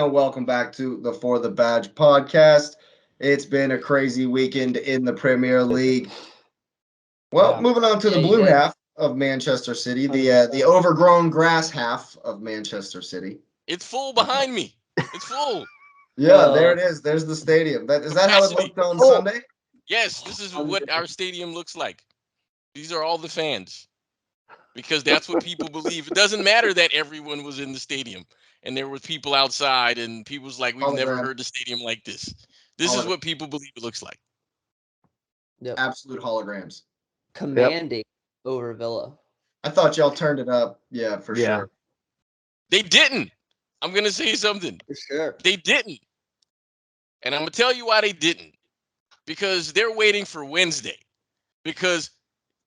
and welcome back to the For the Badge podcast. It's been a crazy weekend in the Premier League. Well, moving on to the blue half of Manchester City, the overgrown grass half of Manchester City. It's full behind me. It's full. Yeah, there it is. There's the stadium. Is that how it looked on Sunday? Yes, this is what our stadium looks like. These are all the fans. Because that's what people believe. It doesn't matter that everyone was in the stadium and there were people outside and people was like, we've never heard the stadium like this. This is what people believe it looks like. Yep. Absolute holograms. Commanding over Villa. I thought y'all turned it up. Yeah, for sure. They didn't. I'm going to say something. For sure. They didn't. And I'm going to tell you why they didn't. Because they're waiting for Wednesday. Because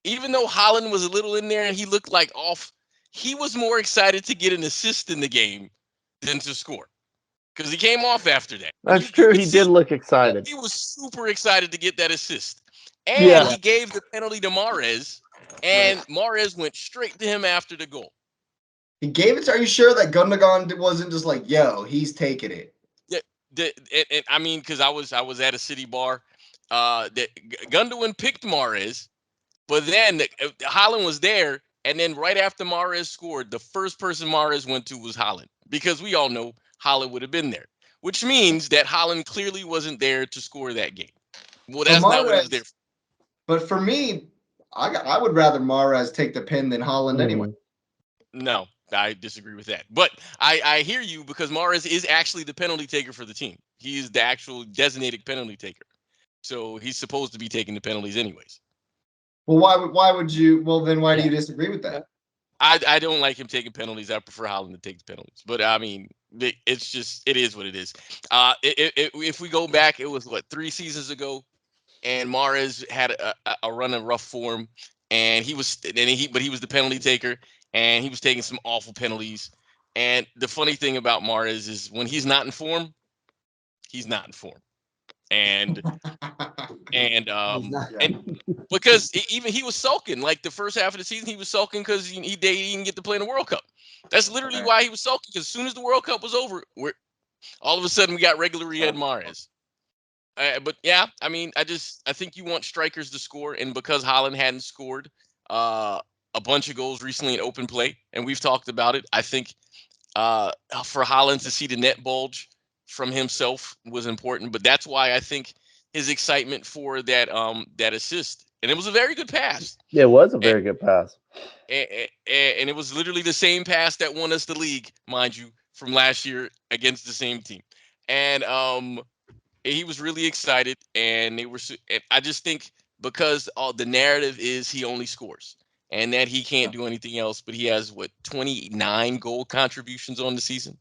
even though Haaland was a little in there and he looked like off, he was more excited to get an assist in the game than to score. Because he came off after that. That's true. He did look excited. He was super excited to get that assist. And he gave the penalty to Mahrez, and Mahrez went straight to him after the goal. He gave it to, are you sure that Gundogan wasn't just like, yo, he's taking it? Yeah, I mean, because I was at a City bar. Gundogan picked Mahrez, but then Haaland was there, and then right after Mahrez scored, the first person Mahrez went to was Haaland, because we all know Haaland would have been there, which means that Haaland clearly wasn't there to score that game. Well, that's not what it was there for. But for me, I would rather Mahrez take the pin than Haaland anyway. No, I disagree with that. But I hear you, because Mahrez is actually the penalty taker for the team. He is the actual designated penalty taker. So he's supposed to be taking the penalties anyways. Well, why would you? Well, then why do you disagree with that? I don't like him taking penalties. I prefer Haaland to take the penalties. But I mean, it's just, it is what it is. If we go back, it was 3 seasons ago, and Mahrez had a run of rough form, and he was the penalty taker, and he was taking some awful penalties. And the funny thing about Mahrez is when he's not in form, he's not in form. And because even he was sulking, like the first half of the season, he was sulking because he didn't get to play in the World Cup. That's literally why he was sulking, because as soon as the World Cup was over, all of a sudden we got regular Riyad Mahrez. But yeah, I mean, I think you want strikers to score, and because Haaland hadn't scored a bunch of goals recently in open play, and we've talked about it, I think for Haaland to see the net bulge from himself was important. But that's why I think his excitement for that assist, and it was a very good pass. Yeah, it was a very good pass. And it was literally the same pass that won us the league, mind you, from last year against the same team. And he was really excited, and I just think because the narrative is he only scores and that he can't do anything else, but he has 29 goal contributions on the season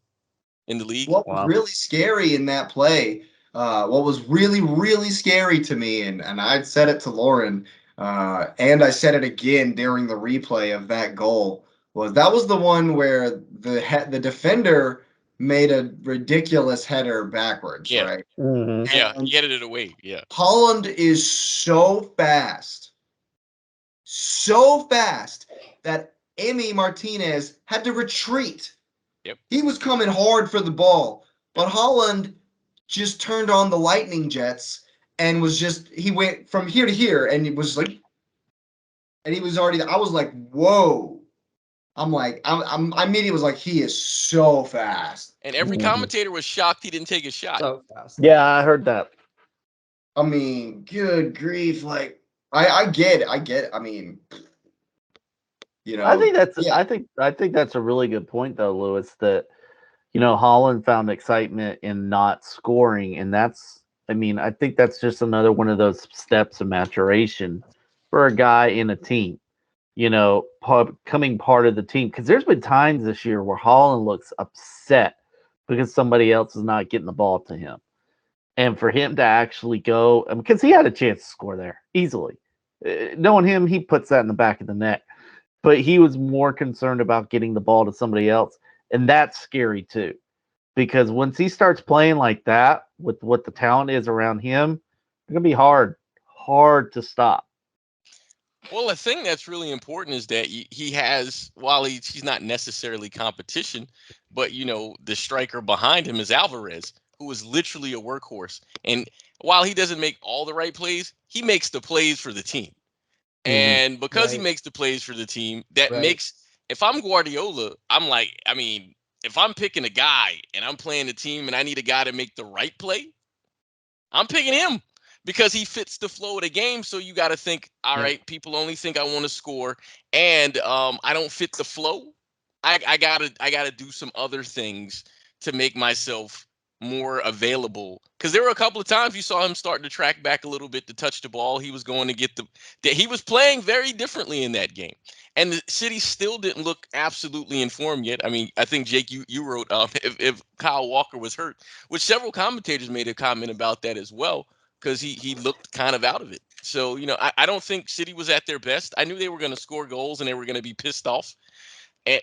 in the league. What was really scary in that play, what was really, really scary to me, and I said it to Lauren, and I said it again during the replay of that goal, was the one where the defender made a ridiculous header backwards, right? Mm-hmm. Yeah, he headed it away. Yeah. Haaland is so fast that Emi Martinez had to retreat. Yep. He was coming hard for the ball, but Haaland just turned on the lightning jets and he went from here to here, and it was like, and he was already, I was like, whoa. I'm like, I immediately was like, he is so fast. And every commentator was shocked he didn't take a shot. So fast. Yeah, I heard that. I mean, good grief. Like, I get it. I mean, I think that's a really good point, though, Lewis, that, Haaland found excitement in not scoring. And I think that's just another one of those steps of maturation for a guy in a team, becoming part of the team. Because there's been times this year where Haaland looks upset because somebody else is not getting the ball to him. And for him to actually go, because he had a chance to score there easily. Knowing him, he puts that in the back of the net. But he was more concerned about getting the ball to somebody else. And that's scary too. Because once he starts playing like that, with what the talent is around him, it's going to be hard to stop. Well, the thing that's really important is that he has, while he's not necessarily competition, but the striker behind him is Alvarez, who is literally a workhorse. And while he doesn't make all the right plays, he makes the plays for the team. And because he makes the plays for the team, that makes, if I'm Guardiola, I'm like, I mean, if I'm picking a guy and I'm playing the team and I need a guy to make the right play, I'm picking him because he fits the flow of the game. So you got to think, all right, people only think I want to score, and I don't fit the flow. I gotta do some other things to make myself more available. Because there were a couple of times you saw him starting to track back a little bit to touch the ball. He was going to get he was playing very differently in that game. And the City still didn't look absolutely in form yet. I mean, I think Jake, you wrote if Kyle Walker was hurt, which several commentators made a comment about that as well, because he looked kind of out of it. So I don't think City was at their best. I knew they were going to score goals and they were going to be pissed off.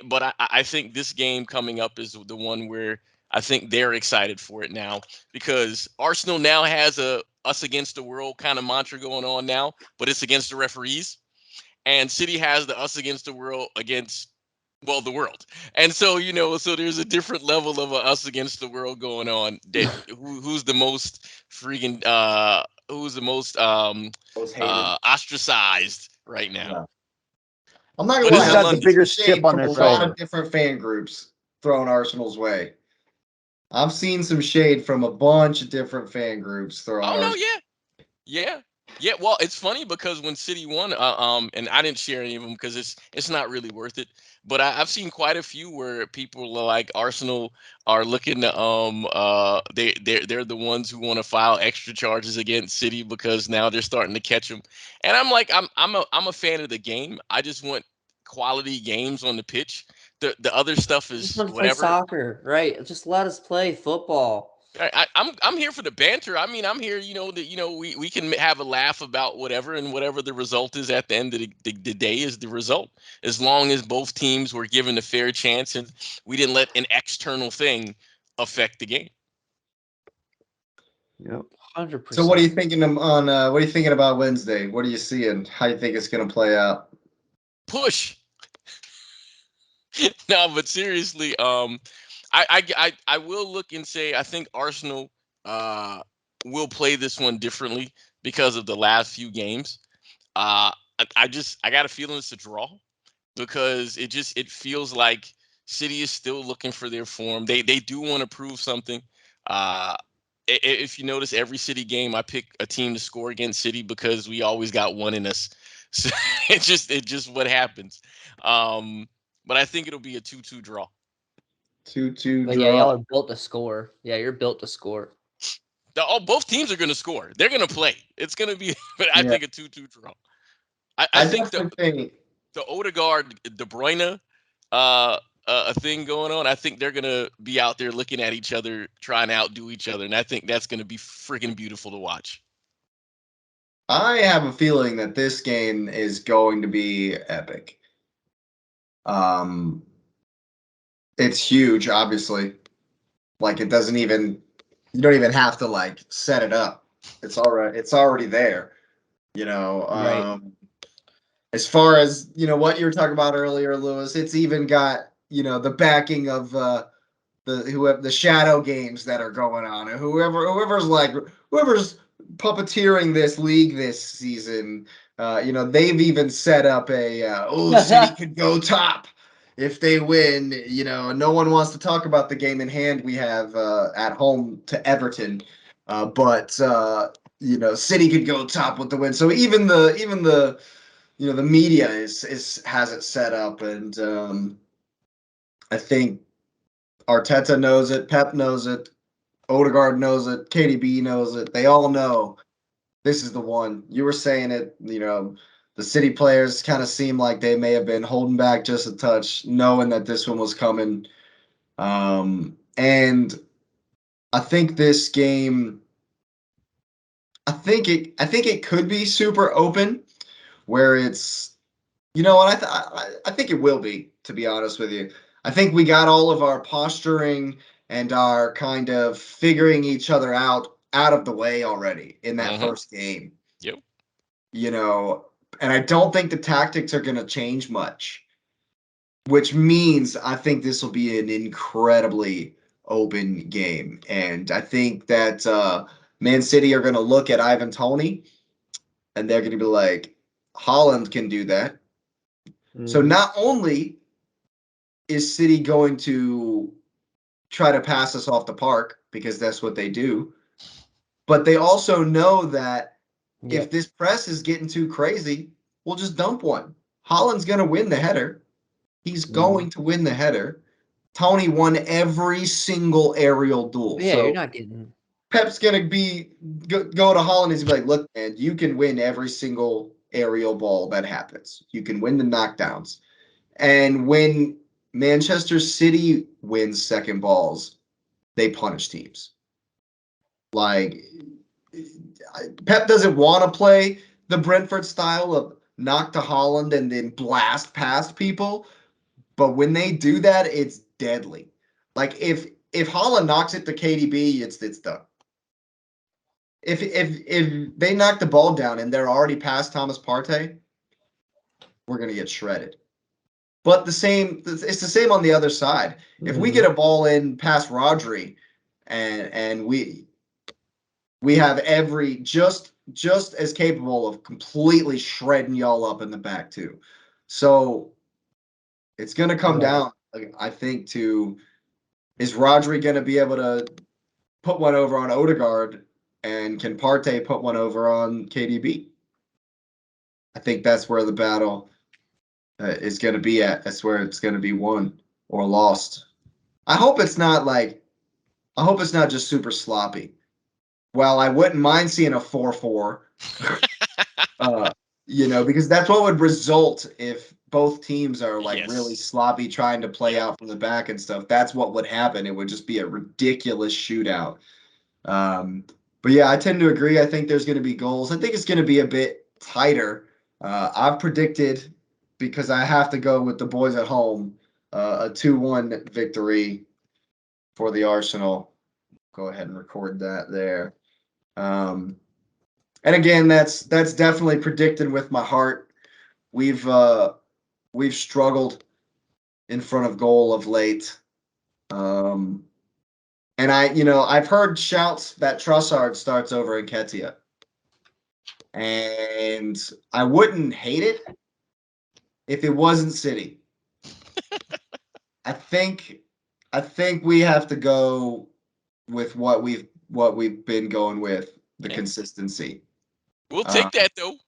But I think this game coming up is the one where I think they're excited for it now, because Arsenal now has a us against the world kind of mantra going on now, but it's against the referees. And City has the us against the world against, well, the world. And so so there's a different level of a us against the world going on. That who's the most freaking who's the most ostracized right now. Yeah. I'm not But gonna it's lie, in got the London. biggest shade chip on from their a lot shoulder. of different fan groups throwing Arsenal's way. I've seen some shade from a bunch of different fan groups throwing Oh no, Arsenal. yeah. Well, it's funny because when City won, and I didn't share any of them because it's not really worth it. But I've seen quite a few where people are like Arsenal are looking to they're the ones who want to file extra charges against City because now they're starting to catch them. And I'm like, I'm a fan of the game. I just want quality games on the pitch. The other stuff I just is want to play whatever. soccer, right? Just let us play football. I'm here for the banter. I mean, I'm here, that we can have a laugh about whatever, and whatever the result is at the end of the day is the result. As long as both teams were given a fair chance and we didn't let an external thing affect the game. Yep. 100%. So what are you thinking on what are you thinking about Wednesday? What are you seeing? How do you think it's gonna play out? Push. No, but seriously, I will look and say I think Arsenal uh will play this one differently because of the last few games. I got a feeling it's a draw, because it feels like City is still looking for their form. They do want to prove something. Uh, if you notice, every City game I pick a team to score against City because we always got one in us. So it's just what happens. But I think it'll be a 2-2 draw. 2-2 But yeah, y'all draw. are built to score. Yeah, you're built to score. Both teams are going to score. They're going to play. It's going to be, but I Yeah. think a 2-2 draw. I I think definitely think the Odegaard, De Bruyne, uh, a thing going on. I think they're gonna be out there looking at each other, trying to outdo each other, and I think that's gonna be freaking beautiful to watch. I have a feeling that this game is going to be epic. Um, it's huge, obviously. Like it doesn't even you don't even have to like set it up. It's already there. You know, Right. as far as what you were talking about earlier, Lewis, it's even got the backing of the shadow games that are going on, and whoever's puppeteering this league this season. They've even set up a City could go top if they win. No one wants to talk about the game in hand we have at home to Everton, but City could go top with the win. So even the media is has it set up, and I think Arteta knows it, Pep knows it, Odegaard knows it, KDB knows it. They all know this is the one. You were saying it, the City players kind of seem like they may have been holding back just a touch, knowing that this one was coming. And I think this game, I think it could be super open, where it's, and I think it will be, to be honest with you. I think we got all of our posturing and our kind of figuring each other out of the way already in that first game. Yep. And I don't think the tactics are going to change much. which means I think this will be an incredibly open game. And I think that Man City are going to look at Ivan Toney and they're going to be like, Holland can do that. So not only is City going to try to pass us off the park because that's what they do, but they also know that if this press is getting too crazy, we'll just dump one. Holland's going to win the header. He's going to win the header. Tony won every single aerial duel. Yeah, so you're not getting. Pep's gonna go to Holland and he's like, look, man, you can win every single aerial ball that happens. You can win the knockdowns. And when Manchester City wins second balls, they punish teams. Like Pep doesn't want to play the Brentford style of knock to Holland and then blast past people. But when they do that, it's deadly. Like if Holland knocks it to KDB, it's done. If they knock the ball down and they're already past Thomas Partey, we're gonna get shredded. But it's the same on the other side. If we get a ball in past Rodri, and we have every just as capable of completely shredding y'all up in the back too. So it's gonna come down, I think, to is Rodri gonna be able to put one over on Odegaard, and can Partey put one over on KDB? I think that's where the battle is going to be at. That's where it's going to be won or lost. I hope it's not just super sloppy. Well, I wouldn't mind seeing a 4-4, because that's what would result if both teams are really sloppy trying to play out from the back and stuff. That's what would happen. It would just be a ridiculous shootout. But yeah, I tend to agree. I think there's going to be goals. I think it's going to be a bit tighter. I've predicted, because I have to go with the boys at home, a 2-1 victory for the Arsenal. Go ahead and record that there. And again, that's definitely predicted with my heart. We've struggled in front of goal of late. And I've heard shouts that Trossard starts over Nketiah. And I wouldn't hate it if it wasn't City. I think we have to go with what we've been going with, the consistency. We'll take that though.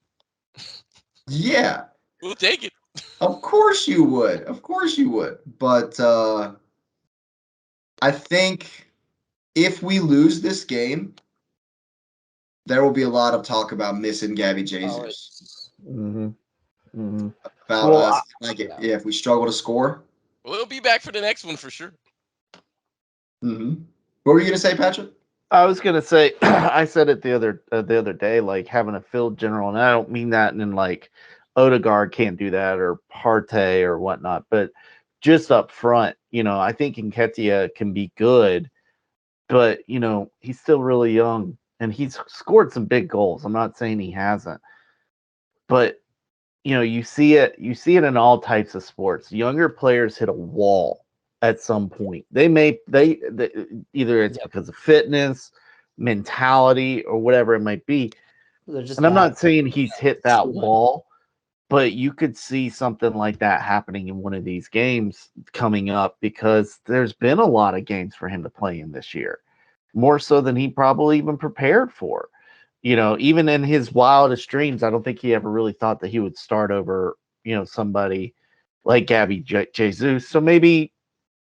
Yeah. We'll take it. Of course you would. Of course you would. But I think if we lose this game, there will be a lot of talk about missing Gabby Jesus. About us, if we struggle to score. Well, he'll be back for the next one for sure. What were you gonna say, Patrick? I was gonna say, I said it the other day, like having a field general, and I don't mean that in like Odegaard can't do that or Partey or whatnot, but just up front, I think Nketiah can be good, but he's still really young and he's scored some big goals. I'm not saying he hasn't, but you see it in all types of sports. Younger players hit a wall at some point. They either it's because of fitness, mentality, or whatever it might be. And I'm not saying he's hit that wall, but you could see something like that happening in one of these games coming up, because there's been a lot of games for him to play in this year, more so than he probably even prepared for. Even in his wildest dreams, I don't think he ever really thought that he would start over, somebody like Gabby Jesus. So maybe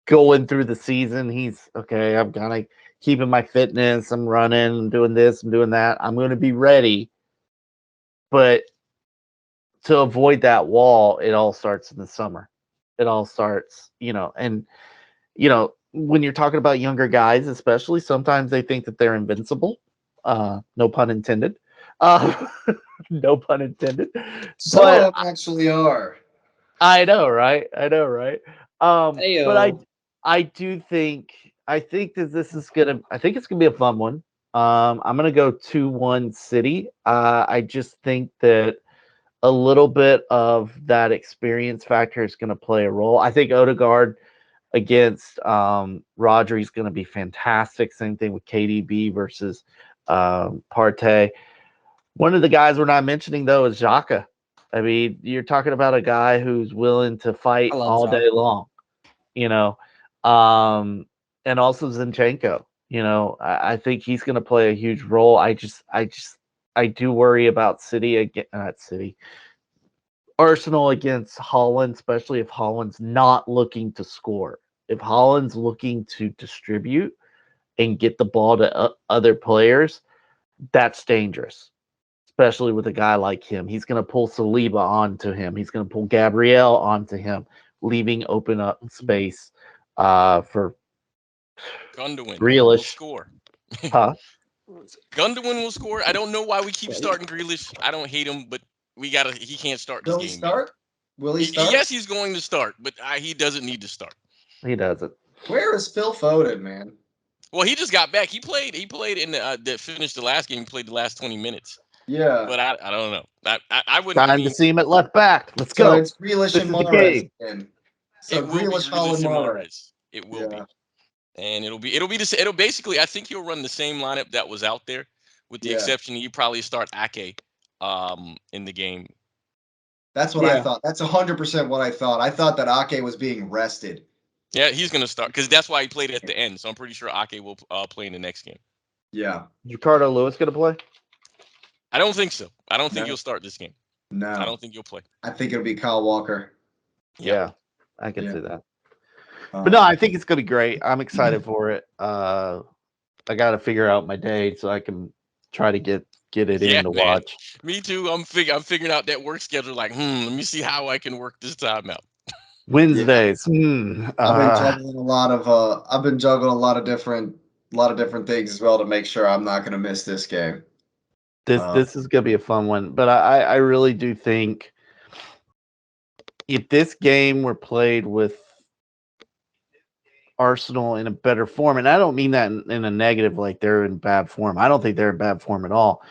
going through the season, he's okay. I'm kind of keeping my fitness. I'm running, I'm doing this, I'm doing that. I'm going to be ready. But to avoid that wall, it all starts in the summer. It all starts, and when you're talking about younger guys, especially, sometimes they think that they're invincible. No pun intended. No pun intended. Some of them actually are. I know, right? But I do think that I think it's gonna be a fun one. I'm gonna go 2-1 City. I just think that a little bit of that experience factor is going to play a role. I think Odegaard against Rodri is going to be fantastic. Same thing with KDB versus Partey. One of the guys we're not mentioning, though, is Xhaka. I mean, you're talking about a guy who's willing to fight all day long, you know, and also Zinchenko. You know, I think he's going to play a huge role. I do worry about Arsenal against Holland, especially if Holland's not looking to score. If Holland's looking to distribute and get the ball to other players, that's dangerous, especially with a guy like him. He's going to pull Saliba onto him. He's going to pull Gabriel onto him, leaving open up space for Gundogan Grealish. will score. Huh? Gundogan will score. I don't know why we keep starting Grealish. I don't hate him, but he can't start this Will game. He start? Will he start? Yes, he's going to start, but he doesn't need to start. He doesn't. Where is Phil Foden, man? Well, he just got back. He played in that finished the last game. He played the last 20 minutes. Yeah. But I don't know. I wouldn't. Time to see him at left back. Let's go. So it's Grealish and Mahrez again. So it will Grealish, be Grealish and Mahrez. Mahrez. It will be. And it'll basically, I think he'll run the same lineup that was out there, with the exception you probably start Ake in the game. That's what I thought. That's 100% what I thought. I thought that Ake was being rested. Yeah, he's gonna start because that's why he played at the end. So I'm pretty sure Ake will play in the next game. Yeah. Ricardo Lewis gonna play? I don't think so. I don't think he'll start this game. No. I don't think he'll play. I think it'll be Kyle Walker. Yeah, I can see that. But no, I think it's gonna be great. I'm excited for it. I got to figure out my day so I can try to get it in to watch. Me too. I'm figuring out that work schedule. Like, let me see how I can work this time out. Wednesdays. I've been juggling a lot of different things as well to make sure I'm not going to miss this game. This is going to be a fun one, but I really do think if this game were played with Arsenal in a better form, and I don't mean that in a negative, like they're in bad form. I don't think they're in bad form at all,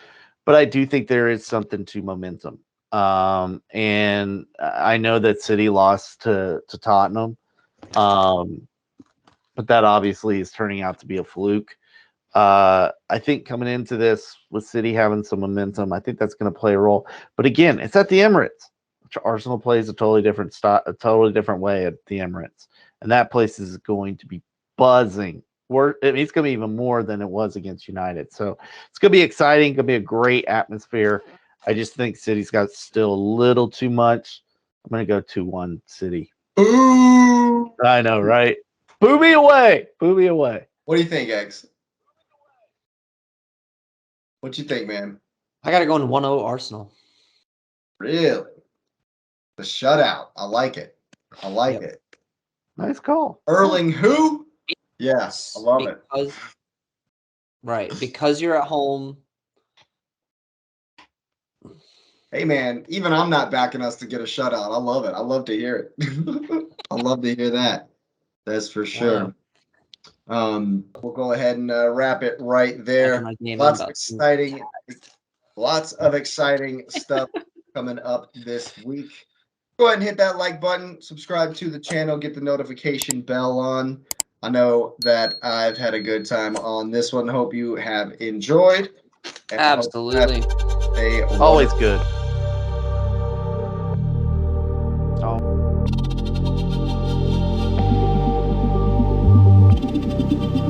but I do think there is something to momentum. And I know that City lost to Tottenham, but that obviously is turning out to be a fluke. I think coming into this with City having some momentum, I think that's going to play a role. But again, it's at the Emirates, which Arsenal plays a totally different way at the Emirates. And that place is going to be buzzing. It's going to be even more than it was against United. So it's going to be exciting. It's going to be a great atmosphere. I just think City's got still a little too much. I'm going to go 2-1 City. Ooh. I know, right? Boo me away. Boo me away. What do you think, X? What you think, man? I got to go in 1-0 Arsenal. Really? The shutout. I like it. I like it. Nice call. Erling who? Yes, I love it. Right, because you're at home. Hey, man, even I'm not backing us to get a shutout. I love it. I love to hear it. I love to hear that. That's for sure. We'll go ahead and wrap it right there. Lots of exciting stuff coming up this week. Go ahead and hit that like button, subscribe to the channel, get the notification bell on. I know that I've had a good time on this one. Hope you have enjoyed. Absolutely. Always good.